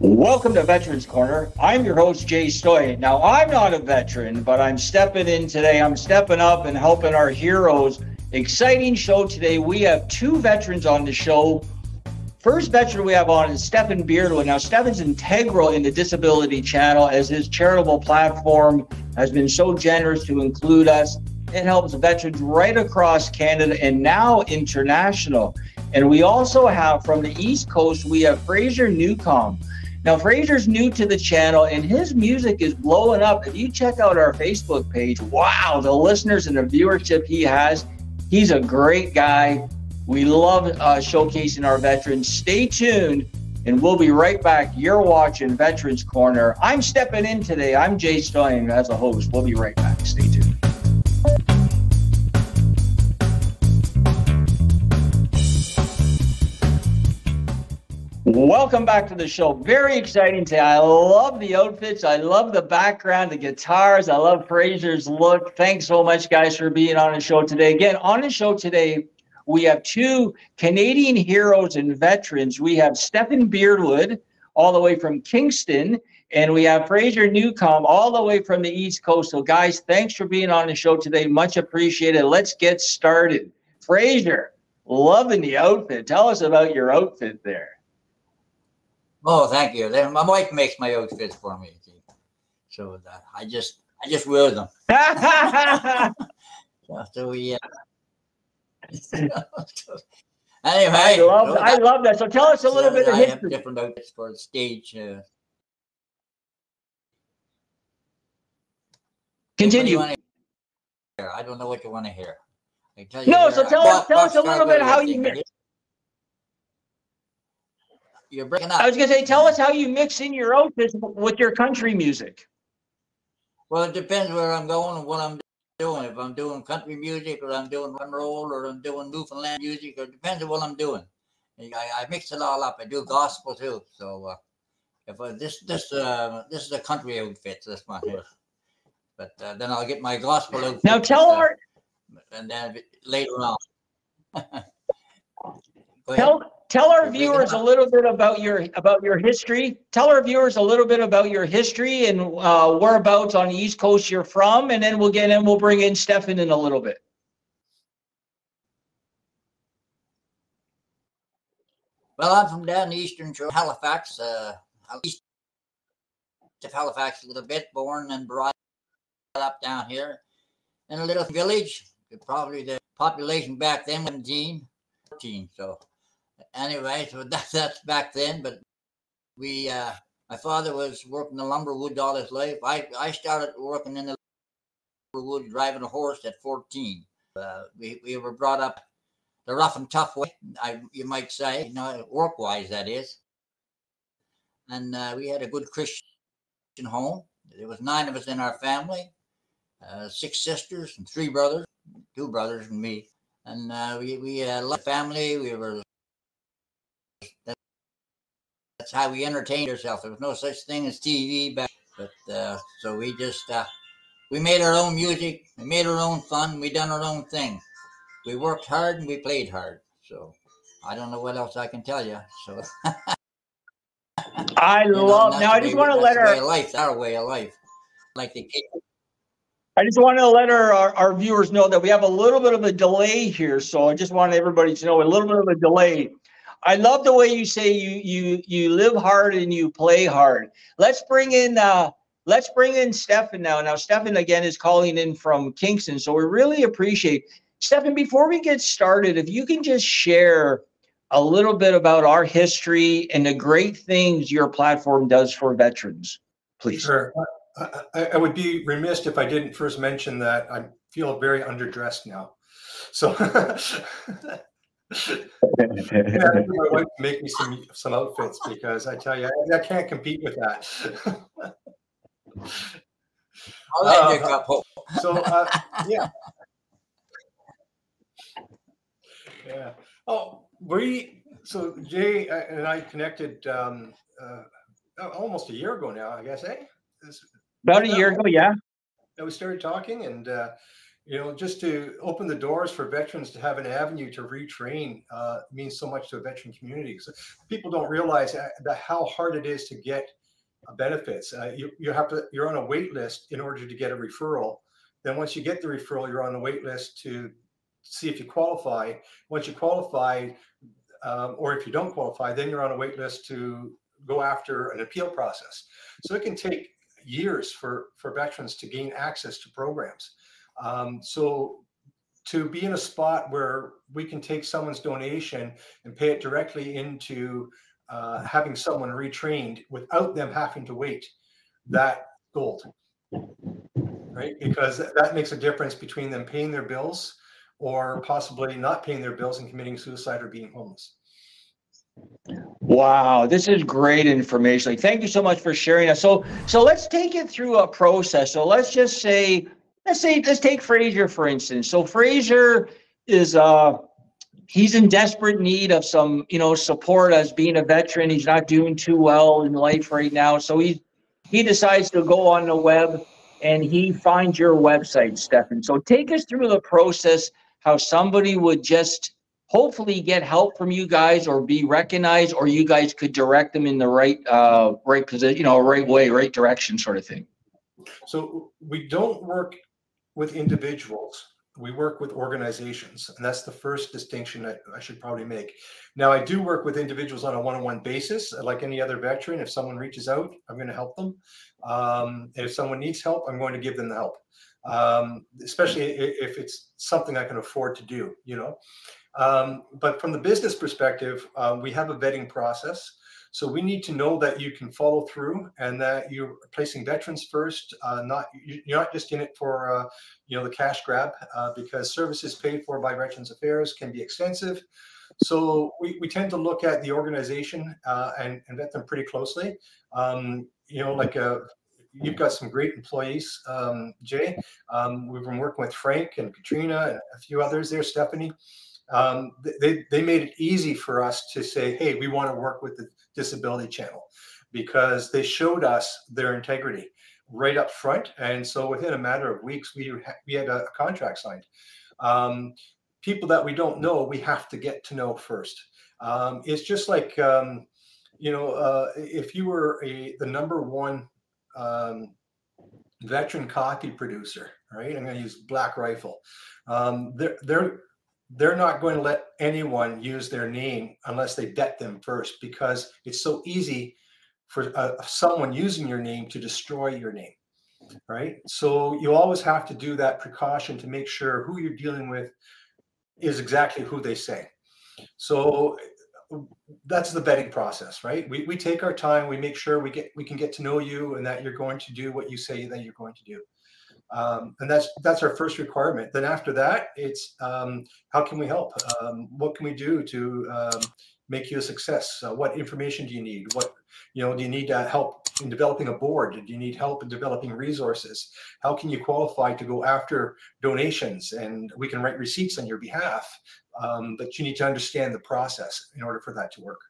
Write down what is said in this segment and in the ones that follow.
Welcome to Veterans Corner. I'm your host, Jay Stoy. Now, I'm not a veteran, but I'm stepping in today. I'm stepping up and helping our heroes. Exciting show today. We have two veterans on the show. First veteran we have on is Stephen Beardwood. Now, Stephen's integral in the Disability Channel as his charitable platform has been so generous to include us. It helps veterans right across Canada and now international. And we also have from the East Coast, we have Fraser Newcomb. Now, Fraser's new to the channel and his music is blowing up. If you check out our Facebook page, wow, the listeners and the viewership he has. He's a great guy. We love showcasing our veterans. Stay tuned, and we'll be right back. You're watching Veterans Corner. I'm stepping in today. I'm Jay Stein as a host. We'll be right back. Stay tuned. Welcome back to the show. Very exciting today. I love the outfits. I love the background, the guitars. I love Fraser's look. Thanks so much, guys, for being on the show today. Again, on the show today, we have two Canadian heroes and veterans. We have Stephen Beardwood, all the way from Kingston, and we have Fraser Newcomb, all the way from the East Coast. So, guys, thanks for being on the show today. Much appreciated. Let's get started. Fraser, loving the outfit. Tell us about your outfit there. Oh, thank you. My wife makes my outfits for me, so I just wear them. so we. Anyway, I love that. So tell us a little bit of history. I have different outfits for the stage. Continue. I don't know what you want to hear. I tell you. No, so tell us a little bit how you mix. You're breaking up. I was going to say, tell us how you mix in your outfits with your country music. Well, it depends where I'm going and what I'm doing. If I'm doing country music or I'm doing rock and roll or I'm doing Newfoundland music, or it depends on what I'm doing. I mix it all up. I do gospel too. So if this is a country outfit, this one here. But then I'll get my gospel outfit. Now tell our and then later on. Tell our viewers a little bit about your history. Tell our viewers a little bit about your history and whereabouts on the East Coast you're from, and then we'll bring in Stephen in a little bit. Well, I'm from down the eastern shore, Halifax, east of Halifax a little bit, born and brought up down here in a little village. Probably the population back then was 14. So anyway, so that's back then. But my father was working the lumberwood all his life. I started working in the lumberwood, driving a horse at 14. We were brought up the rough and tough way, you might say, work-wise, that is. And we had a good Christian home. There was 9 of us in our family, 6 sisters and 3 brothers, 2 brothers and me. And we loved family. We were. That's how we entertained ourselves. There was no such thing as TV back, but so we just we made our own music. We made our own fun. We done our own thing. We worked hard and we played hard. So I don't know what else I can tell you. So I love. Now I just want to let our way of life, like the kids. I just want to let our viewers know that we have a little bit of a delay here. So I just want everybody to know a little bit of a delay. I love the way you say you live hard and you play hard. Let's bring in Stephen now. Now Stephen again is calling in from Kingston. So we really appreciate Stephen. Before we get started, if you can just share a little bit about our history and the great things your platform does for veterans, please. Sure. I would be remiss if I didn't first mention that I feel very underdressed now. So my wife make me some outfits because I tell you, I can't compete with that. Yeah. Yeah. Oh, so Jay and I connected almost a year ago now, I guess, eh? About a year ago, yeah. We started talking, and just to open the doors for veterans to have an avenue to retrain means so much to a veteran community. So people don't realize how hard it is to get benefits. You're on a wait list in order to get a referral. Then once you get the referral, you're on a wait list to see if you qualify. Once you qualify, or if you don't qualify, then you're on a wait list to go after an appeal process. So it can take years for veterans to gain access to programs. So to be in a spot where we can take someone's donation and pay it directly into having someone retrained without them having to wait, that gold, right? Because that makes a difference between them paying their bills or possibly not paying their bills and committing suicide or being homeless. Wow, this is great information. Like, thank you so much for sharing that. So let's take it through a process. So let's take Fraser, for instance. So Fraser is he's in desperate need of some, support as being a veteran. He's not doing too well in life right now. So he decides to go on the web and he finds your website, Stefan. So take us through the process, how somebody would just hopefully get help from you guys or be recognized, or you guys could direct them in the right position, right way, right direction, sort of thing. So we don't work with individuals. We work with organizations, and that's the first distinction that I should probably make. Now, I do work with individuals on a one-on-one basis, like any other veteran. If someone reaches out, I'm going to help them. If someone needs help, I'm going to give them the help, especially if it's something I can afford to do, But from the business perspective, we have a vetting process. So we need to know that you can follow through and that you're placing veterans first. You're not just in it for the cash grab, because services paid for by Veterans Affairs can be extensive. So we tend to look at the organization and vet them pretty closely. You've got some great employees, Jay. We've been working with Frank and Katrina and a few others there, Stephanie. They made it easy for us to say, hey, we want to work with the Disability Channel, because they showed us their integrity right up front. And so within a matter of weeks, we had a contract signed. People that we don't know, we have to get to know first. It's just like, if you were the number one veteran coffee producer, right? I'm going to use Black Rifle. They're not going to let anyone use their name unless they vet them first, because it's so easy for someone using your name to destroy your name, right? So you always have to do that precaution to make sure who you're dealing with is exactly who they say. So that's the vetting process, right? We take our time, we make sure we can get to know you and that you're going to do what you say that you're going to do. And that's our first requirement. Then after that, it's how can we help? What can we do to make you a success? What information do you need? Do you need help in developing a board? Do you need help in developing resources? How can you qualify to go after donations? And we can write receipts on your behalf. But you need to understand the process in order for that to work.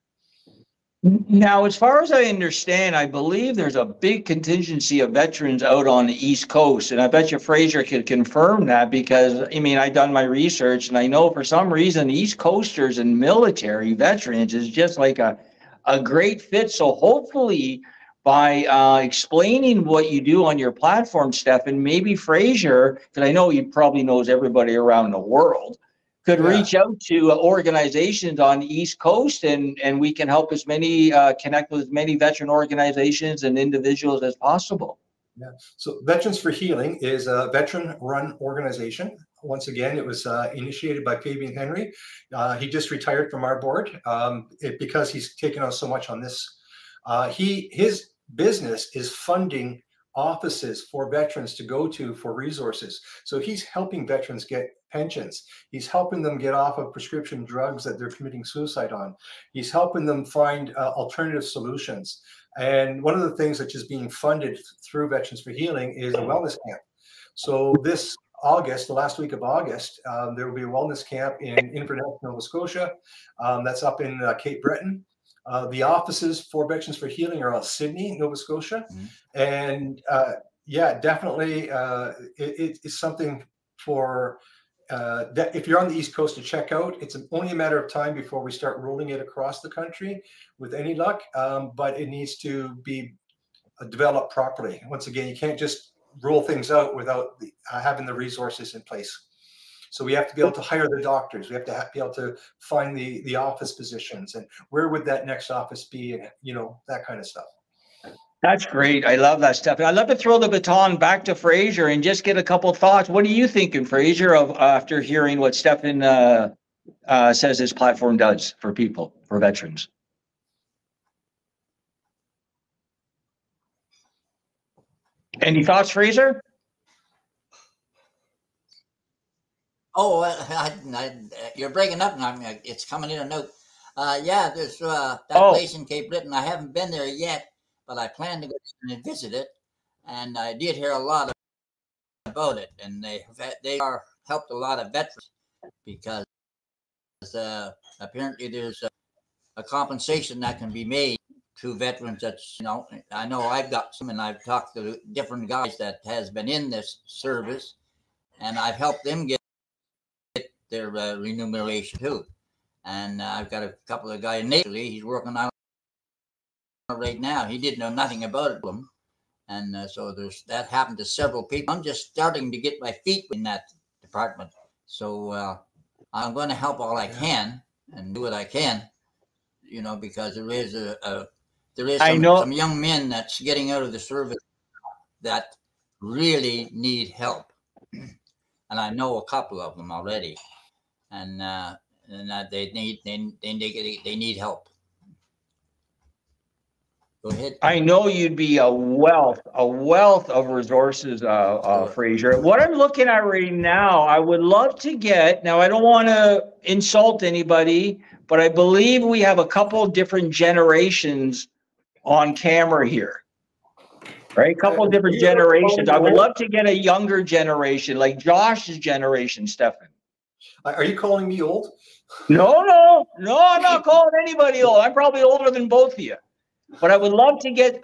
Now, as far as I understand, I believe there's a big contingency of veterans out on the East Coast. And I bet you Fraser could confirm that, because, I've done my research and I know for some reason East Coasters and military veterans is just like a great fit. So hopefully by explaining what you do on your platform, Stefan, maybe Fraser, because I know he probably knows everybody around the world, could reach out to organizations on the East Coast, and we can help as many, connect with as many veteran organizations and individuals as possible. Yeah. So Veterans for Healing is a veteran-run organization. Once again, it was initiated by Fabian Henry. He just retired from our board because he's taken on so much on this. His business is funding offices for veterans to go to for resources. So he's helping veterans get pensions. He's helping them get off of prescription drugs that they're committing suicide on. He's helping them find alternative solutions. And one of the things that is being funded through Veterans for Healing is a wellness camp. So this August, the last week of August, there will be a wellness camp in Inverness, Nova Scotia. That's up in Cape Breton. The offices for Veterans for Healing are in Sydney, Nova Scotia. Mm-hmm. And definitely it's something for that if you're on the East Coast to check out. It's only a matter of time before we start rolling it across the country with any luck, but it needs to be developed properly. Once again, you can't just roll things out without having the resources in place. So we have to be able to hire the doctors. We have to be able to find the office positions, and where would that next office be, and that kind of stuff. That's great. I love that stuff. I'd love to throw the baton back to Fraser and just get a couple of thoughts. What are you thinking, Fraser, of after hearing what Stefan says his platform does for people, for veterans? Any thoughts, Fraser? Oh, you're breaking up now. It's coming in a note. Yeah, there's that place in Cape Breton. I haven't been there yet, but I plan to go and visit it. And I did hear a lot about it, and they are helped a lot of veterans because apparently there's a compensation that can be made to veterans. That's I know I've got some, and I've talked to different guys that has been in this service, and I've helped them get their remuneration too. And I've got a couple of guys in Italy. He's working on it right now. He didn't know nothing about it, and so that happened to several people. I'm just starting to get my feet in that department, so I'm going to help all I can and do what I can, because there is some young men that's getting out of the service that really need help, and I know a couple of them already, and they need help. Go ahead. I know you'd be a wealth of resources, Fraser. What I'm looking at right now, I would love to get. Now, I don't want to insult anybody, but I believe we have a couple different generations on camera here. Right? A couple of different generations. I would love to get a younger generation, like Josh's generation, Stefan. Are you calling me old? No, I'm not calling anybody old. I'm probably older than both of you. But I would love to get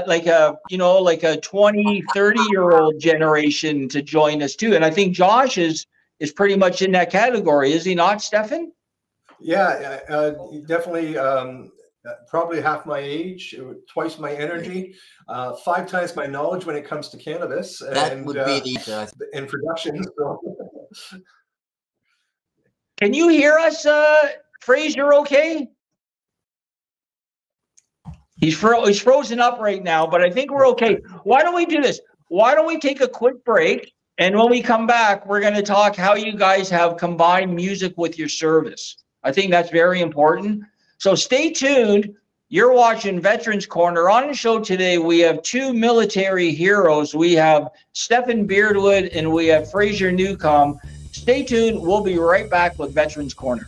like a 20, 30-year-old generation to join us too. And I think Josh is pretty much in that category, is he not, Stefan? Yeah, definitely. Probably half my age, twice my energy, 5 times my knowledge when it comes to cannabis. That would be the in production. So. Can you hear us, Fraser? Okay. He's frozen up right now, but I think we're okay. Why don't we do this? Why don't we take a quick break? And when we come back, we're going to talk how you guys have combined music with your service. I think that's very important. So stay tuned. You're watching Veterans Corner. On the show today, we have 2 military heroes. We have Stefan Beardwood and we have Fraser Newcomb. Stay tuned. We'll be right back with Veterans Corner.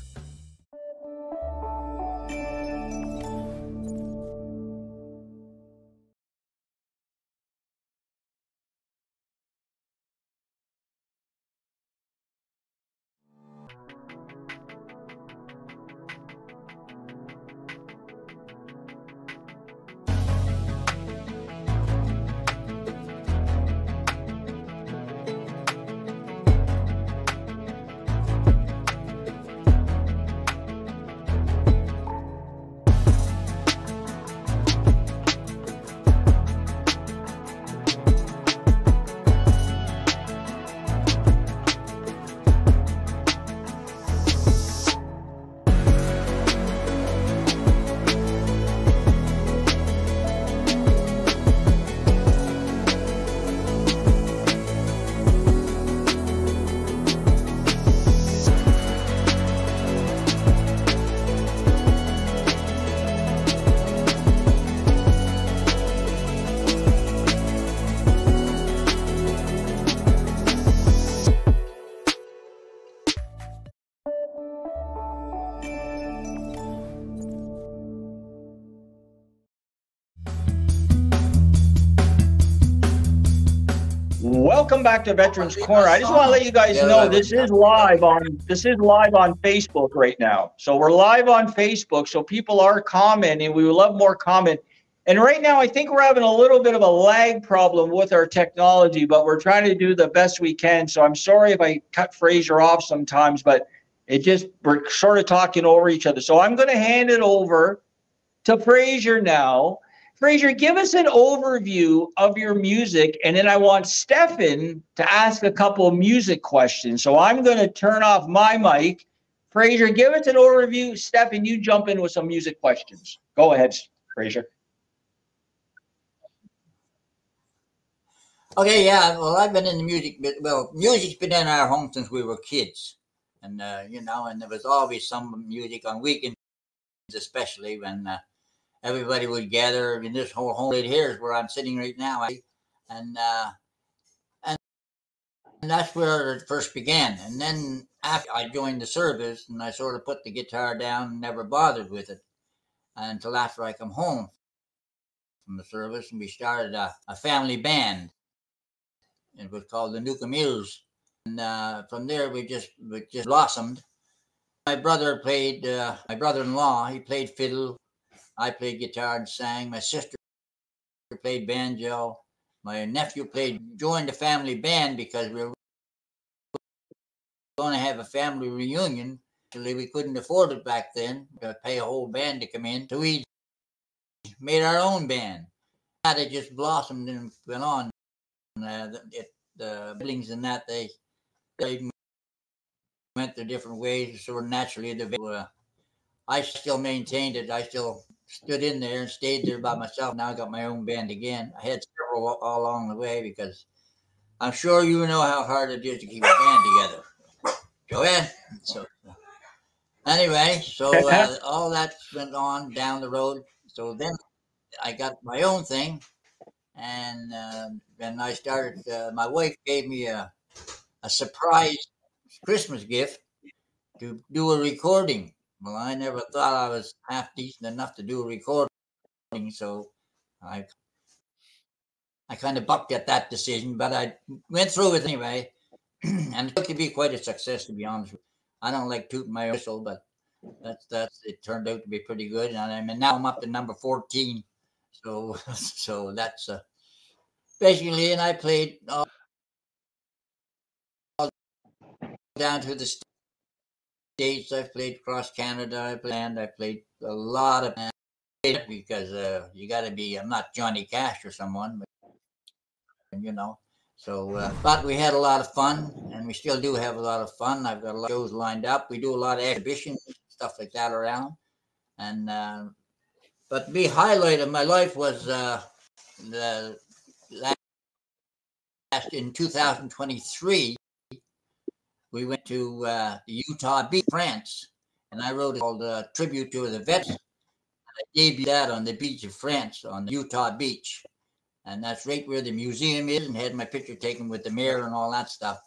Welcome back to Veterans Corner. I just want to let you guys know this is live on Facebook right now. So we're live on Facebook. So people are commenting. We would love more comment. And right now, I think we're having a little bit of a lag problem with our technology, but we're trying to do the best we can. So I'm sorry if I cut Fraser off sometimes, but we're sort of talking over each other. So I'm going to hand it over to Fraser now. Fraser, give us an overview of your music, and then I want Stefan to ask a couple of music questions. So I'm going to turn off my mic. Fraser, give us an overview. Stefan, you jump in with some music questions. Go ahead, Fraser. Okay, yeah. Well, I've been in the music, well, music's been in our home since we were kids, and and there was always some music on weekends, especially when everybody would gather. I mean, this whole home right here is where I'm sitting right now, and and that's where it first began. And then after I joined the service, and I sort of put the guitar down and never bothered with it until after I come home from the service, and we started a family band. It was called the Nuka Muse, and from there we just blossomed. My brother played. My brother-in-law, he played fiddle. I played guitar and sang. My sister played banjo. My nephew joined the family band because we were going to have a family reunion. Actually, we couldn't afford it back then to pay a whole band to come in. So we made our own band. That it just blossomed and went on. The buildings and that they went their different ways. So naturally, I still maintained it. I still stood in there and stayed there by myself. Now I got my own band again. I had several all along the way because I'm sure you know how hard it is to keep a band together. Go ahead. So anyway, so all that went on down the road. So then I got my own thing, and then I started. My wife gave me a surprise Christmas gift to do a recording. Well, I never thought I was half decent enough to do a recording, so I kind of bucked at that decision, but I went through it anyway, and it could be quite a success, to be honest with you. I don't like tooting my whistle, but that's it turned out to be pretty good, and now I'm up to number 14, so so that's basically, and I played all down to the States. I've played across Canada. I played a lot of because you got to be. I'm not Johnny Cash or someone, but. So, but we had a lot of fun, and we still do have a lot of fun. I've got a lot of shows lined up. We do a lot of exhibitions, stuff like that around. And but the highlight of my life was the last in 2023. We went to the Utah Beach, France, and I wrote it called "Tribute to the Vets." I debuted that on the beach of France, on the Utah Beach. And that's right where the museum is, and had my picture taken with the mayor and all that stuff.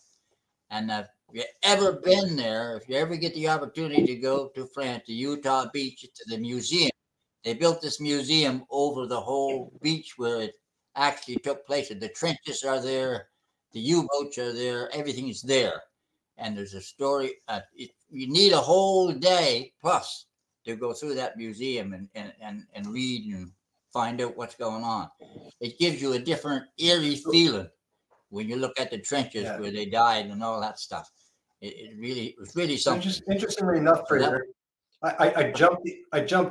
And if you ever been there, if you ever get the opportunity to go to France, to Utah Beach, to the museum, they built this museum over the whole beach where it actually took place. The trenches are there, the U-boats are there, everything is there. And there's a story. You need a whole day plus to go through that museum and read and find out what's going on. It gives you a different eerie feeling when you look at the trenches where they died and all that stuff. It was really something. Interestingly enough, Fraser, I jumped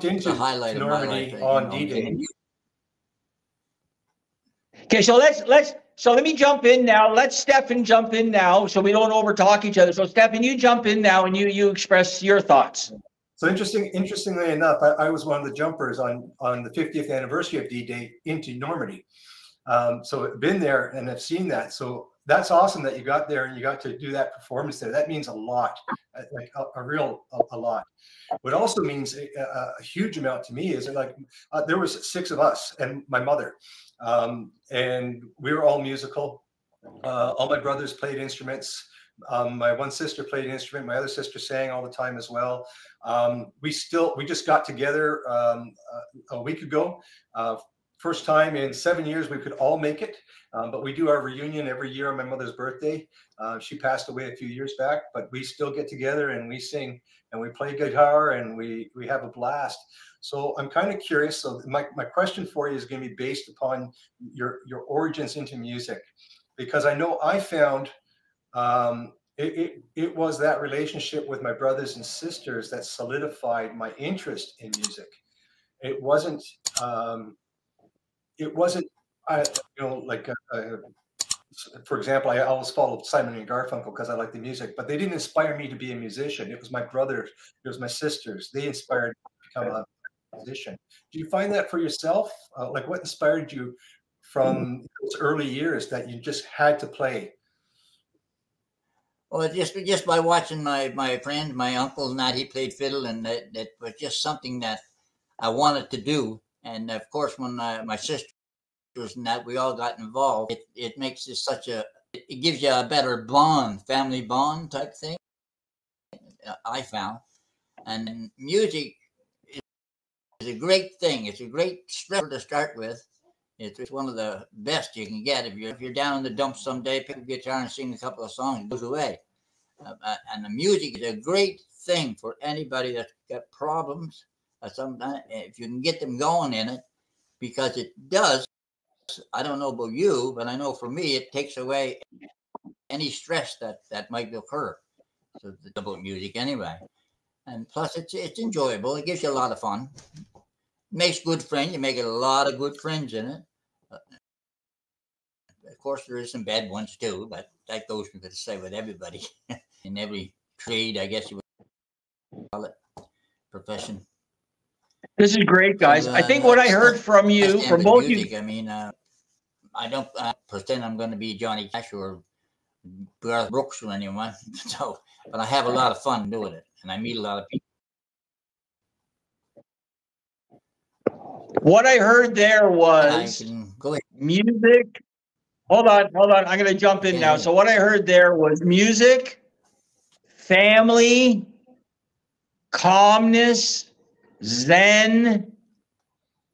into Normandy on D-Day. Okay, so let me jump in now. Let Stefan jump in now, so we don't overtalk each other. So Stefan, you jump in now, and you express your thoughts. So interestingly enough, I was one of the jumpers on the 50th anniversary of D-Day into Normandy. So I've been there and I've seen that. So that's awesome that you got there and you got to do that performance there. That means a lot, like a lot. What also means a huge amount to me is like there was 6 of us and my mother, and we were all musical. All my brothers played instruments. My one sister played an instrument. My other sister sang all the time as well. We just got together a week ago. First time in 7 years we could all make it, but we do our reunion every year on my mother's birthday. She passed away a few years back, but we still get together and we sing. and we play guitar, and we have a blast. So I'm kind of curious. So my question for you is going to be based upon your origins into music, because I know I found it was that relationship with my brothers and sisters that solidified my interest in music. It wasn't like for example, I always followed Simon and Garfunkel because I like the music, but they didn't inspire me to be a musician. It was my brothers, it was my sisters. They inspired me to become a musician. Do you find that for yourself? Like, what inspired you from those early years that you just had to play? Well, just by watching my friend, my uncle, and that he played fiddle, and that was just something that I wanted to do. And of course, when my sisters and that we all got involved, it makes this it gives you a better bond, family bond type thing. I found, and music is a great thing. It's a great stressor to start with. It's one of the best you can get. If you're down in the dumps someday, pick a guitar and sing a couple of songs, it goes away. And the music is a great thing for anybody that's got problems. Sometimes if you can get them going in it, because it does. I don't know about you, but I know for me, it takes away any stress that might occur. So it's about music anyway. And plus, it's enjoyable. It gives you a lot of fun. Makes good friends. You make a lot of good friends in it. Of course, there is some bad ones too, but that goes to say with everybody in every trade, I guess you would call it, profession. This is great, guys. I think what I heard from you, from both music, you, I mean, I don't pretend I'm going to be Johnny Cash or Garth Brooks or anyone. So, but I have a lot of fun doing it, and I meet a lot of people. What I heard there was music. Hold on. I'm going to jump in now. So what I heard there was music, family, calmness, zen,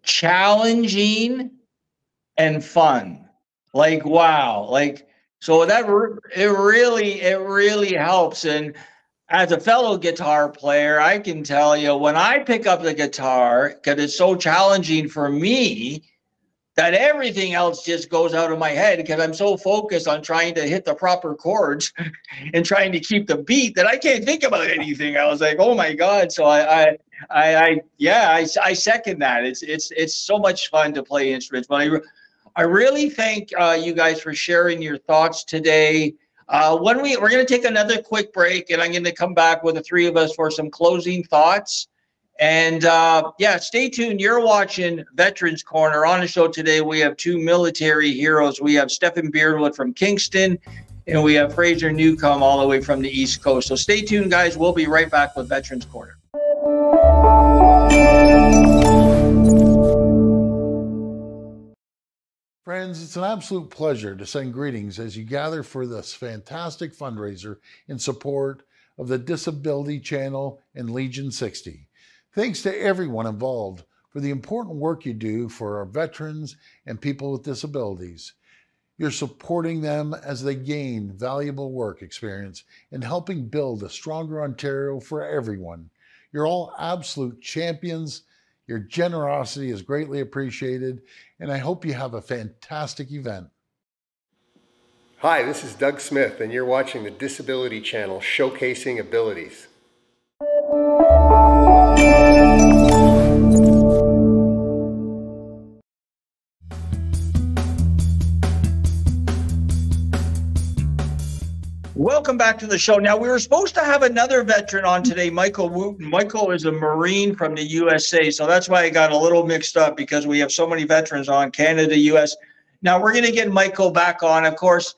challenging, and fun. Like, wow. Like, so that it really helps. And as a fellow guitar player, I can tell you when I pick up the guitar, because it's so challenging for me, that everything else just goes out of my head because I'm so focused on trying to hit the proper chords and trying to keep the beat that I can't think about anything. I was like, oh my God. So I second that. It's so much fun to play instruments. But I really thank you guys for sharing your thoughts today. When we're going to take another quick break, and I'm going to come back with the three of us for some closing thoughts. And stay tuned. You're watching Veterans Corner. On the show today, we have two military heroes. We have Stephen Beardwood from Kingston, and we have Fraser Newcomb all the way from the East Coast. So stay tuned, guys. We'll be right back with Veterans Corner. Friends, it's an absolute pleasure to send greetings as you gather for this fantastic fundraiser in support of the Disability Channel and Legion 60. Thanks to everyone involved for the important work you do for our veterans and people with disabilities. You're supporting them as they gain valuable work experience and helping build a stronger Ontario for everyone. You're all absolute champions. Your generosity is greatly appreciated, and I hope you have a fantastic event. Hi, this is Doug Smith, and you're watching the Disability Channel Showcasing Abilities. Welcome back to the show. Now, we were supposed to have another veteran on today, Michael Wooten. Michael is a Marine from the USA, so that's why I got a little mixed up because we have so many veterans on, Canada, US. Now, we're going to get Michael back on. Of course,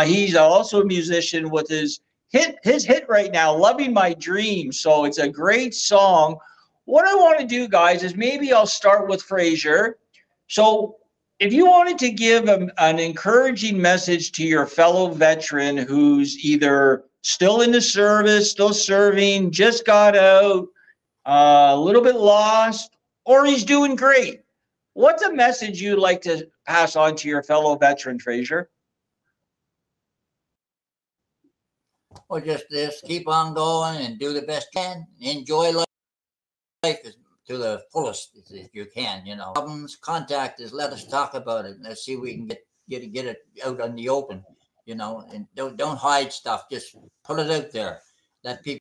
he's also a musician with his hit right now, Loving My Dream. So it's a great song. What I want to do, guys, is maybe I'll start with Fraser. So if you wanted to give an encouraging message to your fellow veteran who's either still in the service, still serving, just got out, a little bit lost, or he's doing great, what's a message you'd like to pass on to your fellow veteran, Fraser? or just keep on going and do the best you can. Enjoy life to the fullest if you can. You know, problems, contact us. Let us talk about it. Let's see if we can get it out in the open. You know, and don't hide stuff. Just put it out there. Let people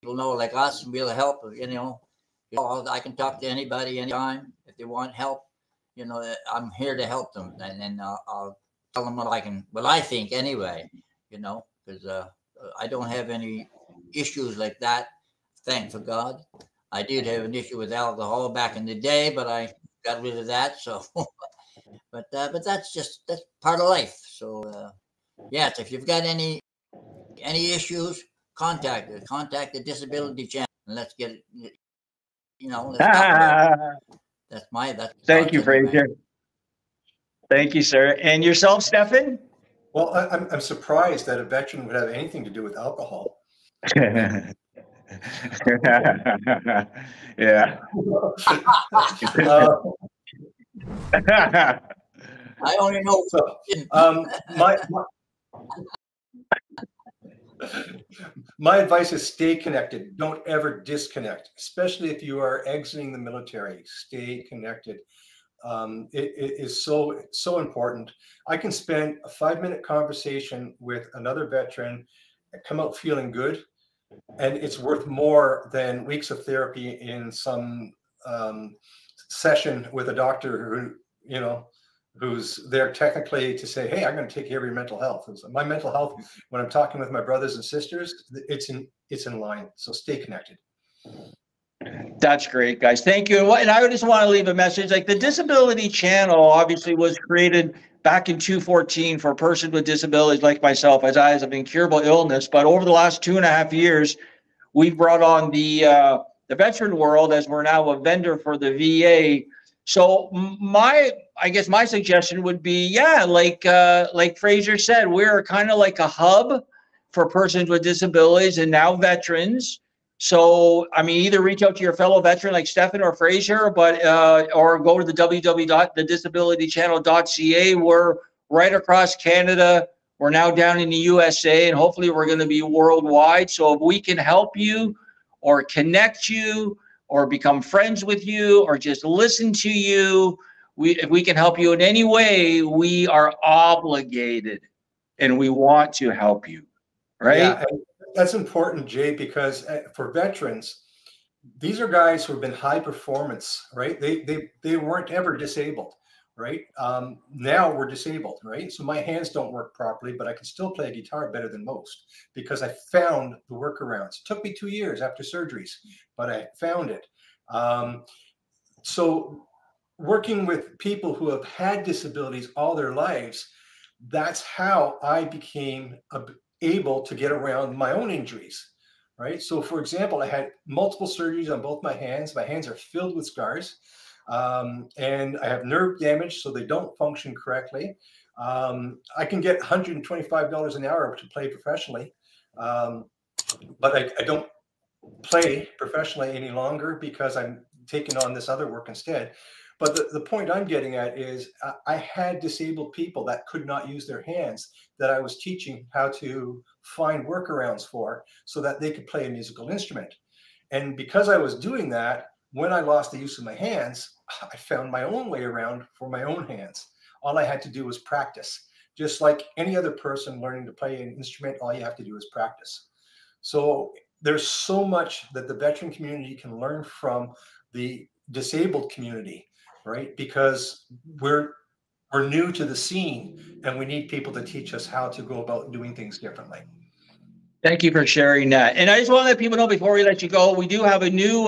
know, like us, and we'll help. You know, I can talk to anybody anytime if they want help. You know, I'm here to help them, and then I'll tell them what I think anyway. You know, because I don't have any issues like that. Thank for God. I did have an issue with alcohol back in the day, but I got rid of that. So, but that's part of life. So, yes, if you've got any issues, contact the Disability Channel, and let's get it. You know, let's talk about it. That's Thank you, Fraser. Thank you, sir. And yourself, Stefan? Well, I'm surprised that a veteran would have anything to do with alcohol. Yeah. I only know. So, my advice is stay connected. Don't ever disconnect, especially if you are exiting the military. Stay connected. It is so important. I can spend a 5-minute conversation with another veteran and come out feeling good, and it's worth more than weeks of therapy in some session with a doctor who's there technically to say, hey, I'm going to take care of your mental health. My mental health, when I'm talking with my brothers and sisters, it's in line. So stay connected. That's great, guys. Thank you. And I just want to leave a message. Like, the Disability Channel obviously was created back in 2014 for persons with disabilities like myself, as I have incurable illness. But over the last 2.5 years, we've brought on the veteran world, as we're now a vendor for the VA. So I guess my suggestion would be, like Fraser said, we're kind of like a hub for persons with disabilities and now veterans. So, I mean, either reach out to your fellow veteran like Stefan or Fraser, but or go to the www.thedisabilitychannel.ca. We're right across Canada. We're now down in the USA, and hopefully we're going to be worldwide. So if we can help you or connect you or become friends with you or just listen to you, if we can help you in any way, we are obligated and we want to help you, right? Yeah, that's important, Jay, because for veterans, these are guys who have been high performance, right? They weren't ever disabled, right? Now we're disabled, right? So my hands don't work properly, but I can still play a guitar better than most because I found the workarounds. It took me 2 years after surgeries, but I found it. So working with people who have had disabilities all their lives, that's how I became able to get around my own injuries, right? So for example, I had multiple surgeries on both my hands. My hands are filled with scars, and I have nerve damage, so they don't function correctly. I can get $125 an hour to play professionally, but I don't play professionally any longer because I'm taking on this other work instead. But the point I'm getting at is I had disabled people that could not use their hands that I was teaching how to find workarounds for so that they could play a musical instrument. And because I was doing that, when I lost the use of my hands, I found my own way around for my own hands. All I had to do was practice. Just like any other person learning to play an instrument, all you have to do is practice. So there's so much that the veteran community can learn from the disabled community, right? Because we're new to the scene and we need people to teach us how to go about doing things differently. Thank you for sharing that. And I just want to let people know before we let you go, we do have a new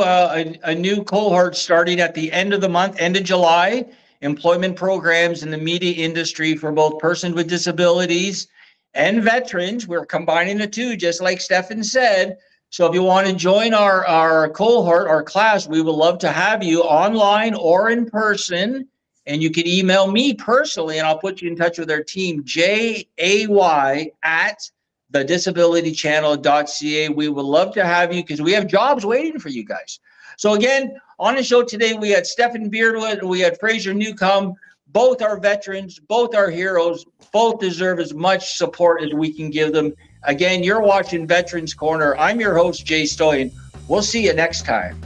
cohort starting at the end of the month, end of July, employment programs in the media industry for both persons with disabilities and veterans. We're combining the two, just like Stefan said. So if you want to join our cohort, our class, we would love to have you online or in person. And you can email me personally, and I'll put you in touch with our team, jay@thedisabilitychannel.ca. We would love to have you because we have jobs waiting for you guys. So again, on the show today, we had Stefan Beardwood, we had Fraser Newcomb. Both are veterans, both are heroes, both deserve as much support as we can give them. Again, you're watching Veterans Corner. I'm your host, Jay Stoyan. We'll see you next time.